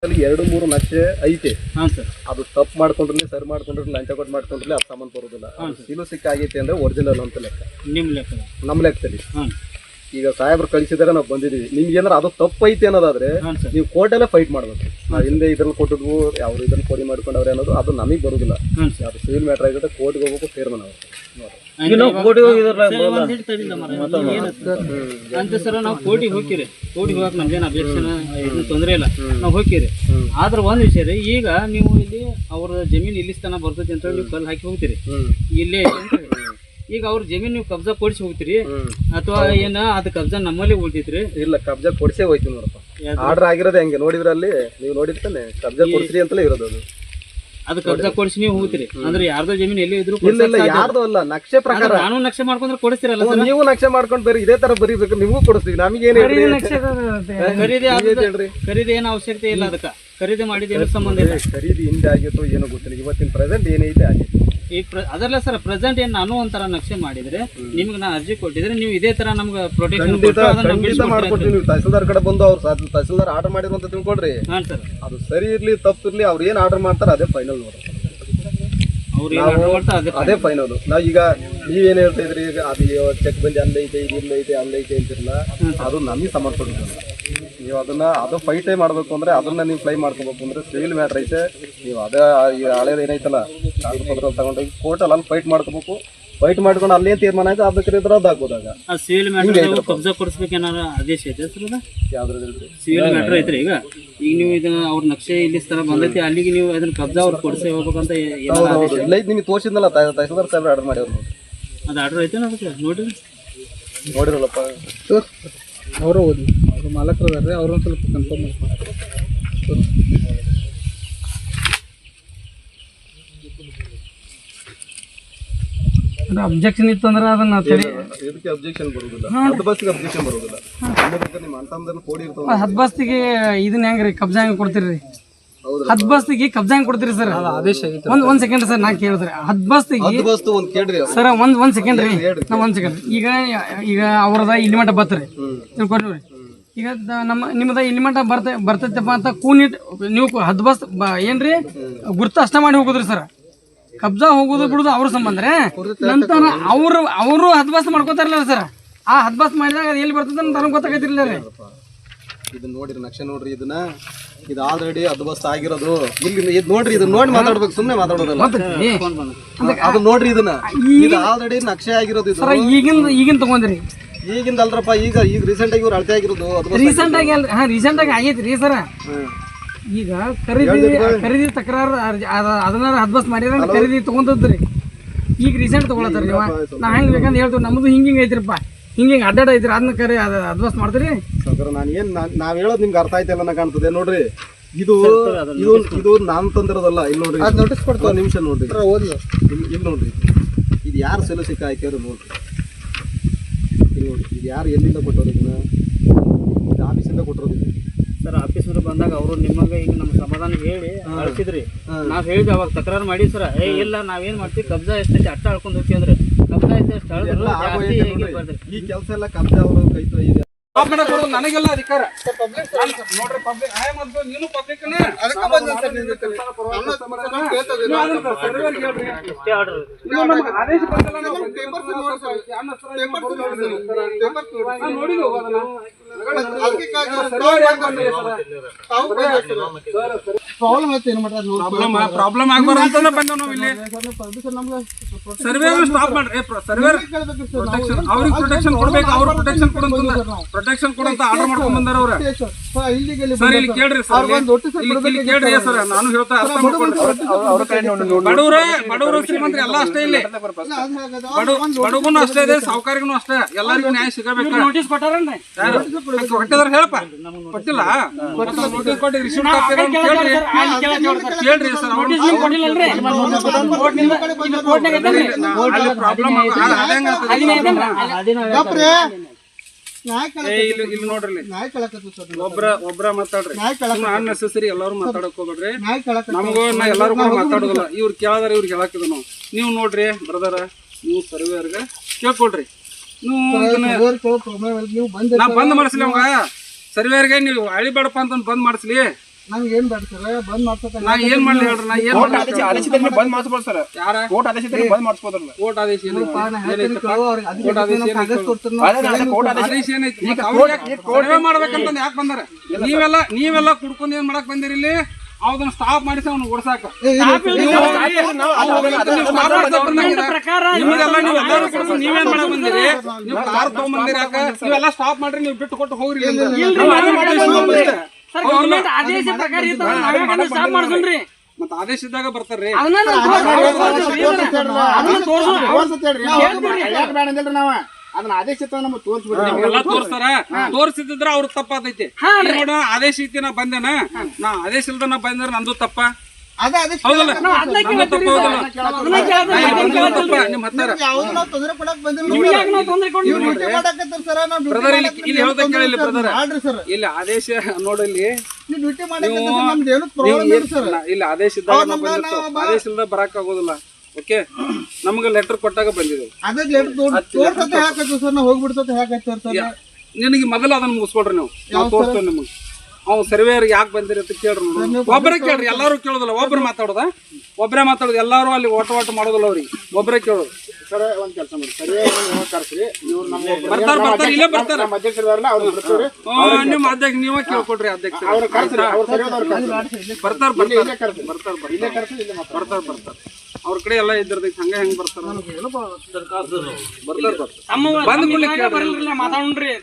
2-3 ನಕ್ಷೆ ಐತೆ. ಹಾಂ ಸರ್. ಅದು ತಪ್ಪು ಮಾಡ್ಕೊಂಡ್ರೆ ಸರಿ ಮಾಡ್ಕೊಂಡ್ರೆ ಲಂಚ ಕೊಟ್ಟು ಮಾಡ್ಕೊಂಡ್ರೆ ಅದು ಸಂಬಂಧ ಬರೋದಿಲ್ಲ. ಸೀಲು ಸಿಕ್ಕಾಗೈತೆ ಅಂದ್ರೆ ಒರಿಜಿನಲ್ ಅಂತ ಲೆಕ್ಕ. ನಮ್ಮ ಲೆಕ್ಕದಲ್ಲಿ ಈಗ ಸಾಹೇಬ್ರು ಕಳಿಸಿದಾರೆ ನಾವು ಬಂದಿದ್ದೀವಿ. ನಿಮ್ಗೆ ಏನಾರ ಅದು ತಪ್ಪು ಐತೆ ಅನ್ನೋದಾದ್ರೆ ನೀವು ಕೋರ್ಟಲ್ಲೇ ಫೈಟ್ ಮಾಡ್ಬೇಕು. ನಾವು ಹಿಂದೆ ಇದ್ರಲ್ಲಿ ಕೊಟ್ಟಿದ್ವು ಅವ್ರು ಇದನ್ನ ಕೊಡಿ ಮಾಡ್ಕೊಂಡವ್ರೆ ಅನ್ನೋದು ಅದು ನಮಗೆ ಬರೋದಿಲ್ಲ. ಅದು ಸಿವಿಲ್ ಮ್ಯಾಟ್ರ್ ಆಗಿದ್ರೆ ಕೋರ್ಟ್ಗೆ ಹೋಗ್ಬೇಕು, ಚೇರ್ಮನ್ ಅವರು ನಾವು ಕೋರ್ಟಿಗೆ ಹೋಗಿರಿ. ಕೋರ್ಟಿಗೆ ಹೋಗಕ್ಕೆ ನಮ್ದೇನು ಅಬ್ಜೆಕ್ಷನ್ ಏನು ತೊಂದರೆ ಇಲ್ಲ, ನಾವು ಹೋಗಿರಿ. ಆದ್ರೆ ಒಂದು ವಿಷಯ ರೀ, ಈಗ ನೀವು ಇಲ್ಲಿ ಅವ್ರ ಜಮೀನು ಇಲ್ಲಿ ತನ ಬರ್ತೈತಿ ಅಂತ ನೀವು ಕಲ್ಲು ಹಾಕಿ ಹೋಗ್ತೀರಿ, ಇಲ್ಲೇ ಈಗ ಅವ್ರ ಜಮೀನು ನೀವು ಕಬ್ಜಾ ಕೊಡಿಸಿ ಹೋಗ್ತೀರಿ ಅಥವಾ ಏನ ಅದು ಕಬ್ಜಾ ನಮ್ಮಲ್ಲಿ ಉಳಿತೈತ್ರಿ? ಇಲ್ಲ, ಕಬ್ಜಾ ಕೊಡಿಸೇ ಹೋಯ್ತು ನೋಡಪ್ಪ. ಆರ್ಡರ್ ಆಗಿರೋದು ಹೆಂಗೆ ನೋಡಿದ್ರೆ ಅಲ್ಲಿ ನೀವು ನೋಡಿರ್ತಾನೆ ಕಬ್ಜಾ ಕೊಡಿಸ್ರಿ ಅಂತಲೇ ಇರೋದು. ಅದು ಕಬ್ಜಾ ಕೊಡಿಸಿ ನೀವು ಹೋಗ್ತೀರಿ ಅಂದ್ರೆ ಯಾರ್ದೋ ಜಮೀನು ಎಲ್ಲಿ ಇದ್ರು ಯಾರ್ದು ಅಲ್ಲ, ನಕ್ಷೆ ಪ್ರಕಾರ ನಾನು ನಕ್ಷೆ ಮಾಡ್ಕೊಂಡ್ರೆ ಕೊಡಿಸ್ತೀರಲ್ಲ. ನೀವು ನಕ್ಷೆ ಮಾಡ್ಕೊಂಡು ಬರೀ ಇದೇ ತರ ಬರೀಬೇಕು, ನಿಮಗೂ ಕೊಡಿಸ್ತೀವಿ. ನಮಗೇನು ಖರೀದಿ ಏನು ಅವಶ್ಯಕತೆ ಇಲ್ಲ, ಅದಕ್ಕೆ ಖರೀದಿ ಮಾಡಿದ ಏನು ಸಂಬಂಧ ಇಲ್ಲ. ಖರೀದಿ ಹಿಂದೆ ಆಗಿತ್ತು ಏನೋ ಗೊತ್ತಿಲ್ಲ, ಇವತ್ತಿನ ಪ್ರೆಸೆಂಟ್ ಏನೈತೆ ಆಗಿತ್ತು. ಈಗ ಅದಲ್ಲ ಸರ್, ಪ್ರೆಸೆಂಟ್ ಏನು ನಾನು ಒಂಥರ ನಕ್ಷೆ ಮಾಡಿದ್ರೆ ನಿಮ್ಗೆ ನಾ ಅರ್ಜಿ ಕೊಟ್ಟಿದ್ರೆ ನೀವು ಇದೇ ತರ ನಮ್ಗೆ ಪ್ರೊಟೆಕ್ಷನ್ ಮಾಡ್ಕೊಡ್ತೀವಿ. ತಹಸೀಲ್ದಾರ್ ಕಡೆ ಬಂದು ಅವ್ರು ತಹಸೀಲ್ದಾರ್ ಆರ್ಡರ್ ಮಾಡಿದ್ರು ಅಂತ ತಿಳ್ಕೊಡ್ರಿ. ಹಾಂ ಸರ್, ಅದು ಸರಿ ಇರ್ಲಿ ತಪ್ಪು ಇರ್ಲಿ, ಅವ್ರು ಏನ್ ಆರ್ಡರ್ ಮಾಡ್ತಾರೆ ಅದೇ ಫೈನಲ್ ನೋಡಿ. ಅದೇ ಫೈನಲ್. ನಾವ್ ಈಗ ನೀವೇನ್ ಹೇಳ್ತಾ ಇದ್ರಿ, ಈಗ ಅದು ಚೆಕ್ ಬಂದು ಅಲ್ಲೈತೆ ಇದು ಇಲ್ಲೈತೆ ಅಲ್ಲೈತೆ ಅಂತಿರಲ್ಲ, ಅದು ನಮಗೆ ಸಮರ್ಪಣೆ. ನೀವು ಅದು ಫೈಟೇ ಮಾಡ್ಬೇಕು ಅಂದ್ರೆ ಅದನ್ನ ನೀವು ಫ್ಲೈ ಮಾಡ್ಕೋಬೇಕು ಅಂದ್ರೆ ಸಿವಿಲ್ ಮ್ಯಾಟ್ರ್ ಐತೆ. ನೀವು ಅದೇ ಹಳೇದು ಏನೈತಲ್ಲ ಕಾಗದ ಪತ್ರ ತಗೊಂಡೋಗಿ ಕೋರ್ಟಲ್ಲಿ ಅಲ್ಲಿ ಫೈಟ್ ಮಾಡ್ಕೋಬೇಕು. ಫೈಟ್ ಮಾಡ್ಕೊಂಡು ಅಲ್ಲೇ ತೀರ್ಮಾನ ಆಯ್ತು, ಅದಕ್ಕೆ ರದ್ದು ಆಗ್ಬೋದಾಗ ಸಿವಿಲ್ ಮ್ಯಾಟ್ರ್ ಕಬ್ಜಾ ಕೊಡಿಸ್ಬೇಕೇನಾರ ಆದೇಶ ಐತೆ ಸರ್? ಯಾವ್ದ್ರಲ್ಲಿ ಸಿವಿಲ್ ಮ್ಯಾಟ್ರ್ ಐತ್ರಿ? ಈಗ ನೀವು ಇದನ್ನ ಅವ್ರ ನಕ್ಷೆ ಇಲ್ಲಿ ಸ್ಥಳ ಬಂದೈತಿ, ಅಲ್ಲಿಗೆ ನೀವು ಅದನ್ನ ಕಬ್ಜಾ ಅವ್ರು ಕೊಡಿಸೇ ಹೋಗ್ಬೇಕಂತ ಇಲ್ಲ. ನಿಮ್ಗೆ ತೋರಿಸಿದ್ನಲ್ಲ ತಹಸೀಲ್ದಾರ್ ಸಾಹೇಬ್ರು ಆರ್ಡರ್ ಮಾಡ್ಯಾವ್ರು ನೋಡಿ. ಅದು ಆರ್ಡರ್ ಐತೆ ಅದಕ್ಕೆ ನೋಡಿರಲ್ಲಪ್ಪ ಅವರು ಓದಿ ಅವರು ಮಾಲಕರು ಅದಾರೆ, ಅವ್ರೊಂದು ಸ್ವಲ್ಪ ಕನ್ಫರ್ಮ್ ಮಾಡ್ತಾರೆ. ಅಬ್ಜೆಕ್ಷನ್ ಇತ್ತು ಅಂದ್ರೆ ಅದನ್ನ ಇದಕ್ಕೆ ಅಬ್ಜೆಕ್ಷನ್ ಬರುವುದಿಲ್ಲ, ಹದ್ದು ಬಸ್ಸಿಗೆ ಅಬ್ಜೆಕ್ಷನ್ ಬರುವುದಿಲ್ಲ. ನಿಮ್ಮ ಅಂತಂದ್ರೆ ಕೋಡಿ ಇರ್ತಾವ. ಹದ್ದು ಬಸ್ತಿಗೆ ಇದನ್ನ ಹೆಂಗ್ರಿ ಕಬ್ಜಾ ಹೆಂಗ್ ಕೊಡ್ತೀರಿ? ಹದ್ ಬಸ್ತಿಗೆ ಕಬ್ಜಾ ಹೆಂಗ್ ಕೊಡ್ತೀರಿ ಸರ್? ಒಂದ್ ಸೆಕೆಂಡ್ ಸರ್, ನಾ ಕೇಳಿದ್ರೆ ಹದ್ ಬಸ್ತಿಗೆ ಸರ್ ಒಂದ್ ಸೆಕೆಂಡ್ ರೀ, ನಾ ಒಂದ್ ಸೆಕೆಂಡ್. ಈಗ ಅವ್ರದ ಇಲ್ಲಿ ಮಟ್ಟ ಬತ್ರಿ ತಿಳ್ಕೊಂಡ್ರಿ. ಈಗ ನಿಮ್ದ ಇಲ್ಲಿ ಮಟ್ಟ ಬರ್ತೈತಪ್ಪ ಅಂತ ಕೂನಿಟ್ ನೀವು ಹದ್ ಬಸ್ ಏನ್ರಿ ಗುರ್ತ ಅಷ್ಟ ಮಾಡಿ ಹೋಗುದ್ರಿ ಸರ್. ಕಬ್ಜಾ ಹೋಗುದು ಬಿಡುದು ಅವ್ರ ಸಂಬಂಧ ರೀ. ನಂತರ ಅವರು ಹದ್ ಬಸ್ ಮಾಡ್ಕೋತಾರಲ್ಲ ಸರ್, ಆ ಹದ್ ಬಸ್ ಮಾಡಿದಾಗ ಎಲ್ಲಿ ಬರ್ತದ ನನಗೆ ಗೊತ್ತಾಗೈತಿರ್ಲಿಲ್ಲ ರೀ. ಇದನ್ನ ನೋಡ್ರಿ, ನಕ್ಷೆ ನೋಡ್ರಿ, ಇದನ್ನ ಇದು ಆಲ್ರೆಡಿ ಹದ್ದು ಬಸ್ ಆಗಿರೋದು. ಇಲ್ಲಿ ಇದು ನೋಡ್ರಿ, ಇದನ್ನ ನೋಡಿ ಮಾತಾಡ್ಬೇಕು, ಸುಮ್ಮನೆ ಮಾತಾಡೋದಲ್ಲ. ಅದು ನೋಡ್ರಿ, ಇದನ್ನ ಇದು ಆಲ್ರೆಡಿ ನಕ್ಷೆ ಆಗಿರೋದು. ಇದು ಈಗಿನ ತಗೊಂಡ್ರಿ? ಈಗಿಂದ ಅಲ್ರಪ್ಪ, ಈಗ ರೀಸೆಂಟ್ ಆಗಿ ಇವ್ರು ಅಳತೆ ಆಗಿರೋದು. ರೀಸೆಂಟ್ ಆಗಿ ಅಲ್ರಿ? ಹಾ, ರೀಸೆಂಟ್ ಆಗಿ ಆಗೈತಿ ರೀ ಸರ್. ಈಗ ಖರೀದಿ ತಕರಾರು ಅದನ್ನ ಹದ್ ಬಸ್ ಮಾಡಿದ್ರೆ ಖರೀದಿ ತಗೊಂಡದ್ರಿ. ಈಗ ರೀಸೆಂಟ್ ತಗೊಳತ್ತಾರ ನೀವು. ನಾ ಹೆಂಗ್ ಬೇಕಂತ ಹೇಳ್ತೀವಿ, ನಮ್ದು ಹಿಂಗಿಂಗ್ ಐತ್ರಿಪ್ಪ, ಹಿಂಗಿಂಗ್ ಅಡ್ಡಾಡ ಐತ್ರಿ, ಅದನ್ನ ಕರಿ ಹದ್ ಬಸ್ ಮಾಡ್ತೀರಿ. ನಾವ್ ಹೇಳೋದು ನಿಮ್ಗೆ ಅರ್ಥ ಆಯ್ತಲ್ಲ ಅನ್ನೋ ಕಾಣ್ತದೆ ನೋಡ್ರಿ. ಇದು ನಾನ್ ತಂದಿರೋದಲ್ಲ. ಇಲ್ಲಿ ನೋಡ್ರಿ, ನೋಟಿಸ್ ಕೊಡ್ತಾವ, ನಿಮಿಷ ನೋಡ್ರಿ, ಇಲ್ಲಿ ನೋಡ್ರಿ, ಇದು ಯಾರು ಸೆಲು ಸಿಕ್ಕ ಹಾಕ್ಯಾರ ನೋಡ್ರಿ. ಇದು ಯಾರು ಎಲ್ಲಿಂದ ಕೊಟ್ಟವ್ರು? ಇದನ್ನ ಆಫೀಸಿಂದ ಕೊಟ್ಟರೋದು ಸರ್. ಆಫೀಸರ್ ಬಂದಾಗ ಅವರು ನಿಮಗೆ ಈಗ ನಮ್ಮ ಸಮಾಧಾನ ಹೇಳಿ ಕಳಿಸಿದ್ರಿ. ನಾವ್ ಹೇಳಿದ್ವಿ ಅವಾಗ ತಕರಾರು ಮಾಡಿ ಸರ್, ಇಲ್ಲ ನಾವೇನ್ ಮಾಡ್ತೀವಿ ಕಬ್ಜಾ ಎಷ್ಟೈತಿ ಅಟ್ಟ ಆಳ್ಕೊಂಡು ಹೋಗ್ತೀವಿ ಅಂದ್ರೆ ಕಬ್ಜಾ ಐತೆ ಅಷ್ಟು ಈ ಕೆಲಸ ಎಲ್ಲ ಕಬ್ಜಾ ಅವರು ಕೈ ಇದೆ. ನನಗೆಲ್ಲ ಅಧಿಕಾರ ನೋಡ್ರಿ, ಪಬ್ಲಿಕ್ ನೀನು ಪಬ್ಲಿಕ್ ಪ್ರಾಬ್ಲಮ್ ಆಗ್ಬಾರ್ದು ಅಂತಂದ್ರೆ ಬಂದ ನಾವು ಇಲ್ಲಿ ಸರ್ವೇರ್ ಸ್ಟಾಪ್ ಮಾಡ್ರಿ. ಸರ್ವೇರ್ ಅವ್ರಿಗೆ ಪ್ರೊಟೆಕ್ಷನ್ ಕೊಡ್ಬೇಕು, ಅವ್ರ ಪ್ರೊಟೆಕ್ಷನ್ ಪ್ರೊಟೆಕ್ಷನ್ ಕೊಡಂತ ಆರ್ಡರ್ ಮಾಡ್ಕೊಂಡ್ ಬಂದಾರ ಅವ್ರ. ಸರ್ ಇಲ್ಲಿ ಕೇಳ್ರಿ ಸರ್, ಇಲ್ಲಿ ಕೇಳ್ರಿ ಸರ್, ನಾನು ಹೇಳ್ತಾ ಅರ್ಥ ಮಾಡ್ಕೊಂಡ್ರಿ. ಬಡವರು ಶ್ರೀಮಂತರು ಎಲ್ಲ ಅಷ್ಟೇ, ಇಲ್ಲಿ ಬಡಗುನು ಅಷ್ಟೇ ಇದೆ, ಸಾವುಕಾರಿಗೂ ಅಷ್ಟೇ, ಎಲ್ಲರಿಗೂ ನ್ಯಾಯ ಸಿಗಬೇಕು. ನೋಟಿಸ್ ಕೊಟ್ಟಾರನ್ರಿ? ಕೊಟ್ಟಿದಾರ ಹೇಳಪ್ಪ, ಕೊಟ್ಟಿಲ್ಲ. ನೋಟಿಸ್ ಕೊಟ್ಟು ರಿಸೀವ್ ಕೇಳ್ರಿ ಸರ್. ಪ್ರಾಬ್ಲಮ್ ಇಲ್ಲಿ ನೋಡ್ರಿ, ಒಬ್ರ ಮಾತಾಡ್ರಿ, ಅನ್ನೆಸೆಸರಿ ಎಲ್ಲಾರು ಮಾತಾಡಕ್ ಹೋಗ್ಬೇಡ್ರಿ. ನಮಗೂ ಎಲ್ಲಾರು ಕೂಡ ಮಾತಾಡೋದಿಲ್ಲ. ಇವ್ರು ಕೇಳದಾರ, ಇವ್ರಿಗೆ ಹೇಳಾಕಿದ ನಾವು. ನೀವು ನೋಡ್ರಿ ಬ್ರದರ, ನೀವು ಸರ್ವೇರ್ಗ ಕೇಳ್ಕೊಡ್ರಿ. ನಾ ಬಂದ್ ಮಾಡಿಸ್ಲಿ ಅವಾಗ ಸರ್ವೇರ್ಗೆ, ನೀವು ಅಳಿಬೇಡಪ್ಪ ಅಂತ ಬಂದ್ ಮಾಡಿಸ್ಲಿ. ನಮ್ಗೆ ಏನ್ ಬೇಡ ಸರ್ ಬಂದ್ ಮಾಡ್ಸಕ್ಕೆ ನಾ ಏನ್ ಮಾಡ್ಲಿ ಹೇಳ್ರಿ ನಾ ಏನ್ ಕೋರ್ಟ್ ಆದೇಶದಲ್ಲಿ ಬಂದ್ ಮಾಡಿಸ್ಬೋದು ಸರ್ ಕೋರ್ಟ್ ಆದೇಶದಲ್ಲಿ ಬಂದ್ ಮಾಡಿಸ್ಬೋದ್ರಲ್ಲ ಕೋರ್ಟ್ ಆದೇಶ ಆದೇಶ ಏನೈತಿ ಸರ್ವೆ ಮಾಡ್ಬೇಕಂತ ಯಾಕೆ ಬಂದಾರ ನೀವೆಲ್ಲ ಕುಡ್ಕೊಂಡ್ ಏನ್ ಮಾಡಕ್ ಬಂದಿರಿ ಇಲ್ಲಿ ಅವನ್ನ ಸ್ಟಾಪ್ ಮಾಡಿಸಿ ಅವ್ನ ಓಡ್ಸಾಕ ನೀವೇನ್ ಮಾಡಕ್ ಬಂದಿರಿ ನೀವು ಕಾರ್ ತಗೊಂಡ್ಬಂದಿರಿ ಯಾಕ ನೀವೆಲ್ಲ ಸ್ಟಾಪ್ ಮಾಡ್ರಿ ನೀವು ಬಿಟ್ಟು ಕೊಟ್ಟು ಹೋಗ್ರಿ ಮತ್ತ ಆದೇಶ ಇದ್ದಾಗ ಬರ್ತಾರ್ರಿ ಅದನ್ನ ಆದೇಶ ನಮ್ಗೆ ತೋರಿಸ್ಬಿಡ್ರಿ ನಿಮ್ಗೆಲ್ಲ ತೋರಿಸ್ತಾರ ತೋರಿಸಿದ್ರ ಅವ್ರ ತಪ್ಪಾತೈತಿ ನೋಡ ಆದೇಶ ಐತಿ ನಾ ಬಂದೇನ ನಾ ಆದೇಶ ಇಲ್ದ ನಾ ಬಂದ್ರ ನಂದು ತಪ್ಪ ಹೌದಲ್ಲ ತಪ್ಪ ನಿಮ್ ಹತ್ತಾರ ಬ್ರದರ್ ಇಲ್ಲಿ ಹೇಳ್ದ ಕೇಳಿಲ್ಲ ಬ್ರದರ್ ಇಲ್ಲಿ ಆದೇಶ ನೋಡಲ್ಲಿ ಇಲ್ಲಿ ಆದೇಶ ಇದ್ದಾಗ ನಾವು ಬಂದಿರ್ತಾವ ಆದೇಶ ಇಲ್ದ ಬರಾಕ್ ಆಗೋದಿಲ್ಲ ಓಕೆ ನಮ್ಗೆ ಲೆಟರ್ ಕೊಟ್ಟಾಗ ಬಂದಿದೆ ನಿನಗೆ ಮೊದಲು ಅದನ್ನ ಮುಗಿಸ್ಕೊಡ್ರಿ ನಾವು ತೋರಿಸ್ತೇವೆ ನಿಮಗೆ ಅವ್ನು ಸರ್ವೇರ್ ಯಾಕೆ ಬಂದಿರಿ ಅಂತ ಕೇಳ್ರಿ ಒಬ್ಬರೇ ಕೇಳ್ರಿ ಎಲ್ಲಾರು ಕೇಳೋದಿಲ್ಲ ಒಬ್ರು ಮಾತಾಡೋದ ಒಬ್ಬರೇ ಮಾತಾಡೋದು ಎಲ್ಲಾರು ಅಲ್ಲಿ ಓಟ ಮಾಡೋದಿಲ್ಲ ಅವ್ರಿಗೆ ಒಬ್ಬರೇ ಕೇಳೋದು ಸರ್ ಒಂದ್ ಕೆಲಸ ಮಾಡಿ ಸರ್ವೇ ಕರ್ಸ್ರಿ ಇವ್ರು ನಮ್ಮ ಬರ್ತಾರ ಇಲ್ಲೇ ಬರ್ತಾರ ಅಧ್ಯಕ್ಷರಲ್ಲ ಅವ್ರು ಬರ್ತಾರೆ ನಿಮ್ಮ ಅಧ್ಯಕ್ಷ ನೀವೇ ಕೇಳ್ಕೊಡ್ರಿ ಅಧ್ಯಕ್ಷ ಅವ್ರು ಕರ್ಸ್ರಿ ಅವ್ರು ಸರ್ವೇದವ್ರು ಬರ್ತಾರ ಅವ್ರ ಕಡೆ ಎಲ್ಲ ಇದ್ದಿರ್ತೈತಿ ಹಂಗ ಹೆಂಗ್ ಬರ್ತಾರ ಬಂದ್ ಮಾತಾಡ್ರಿ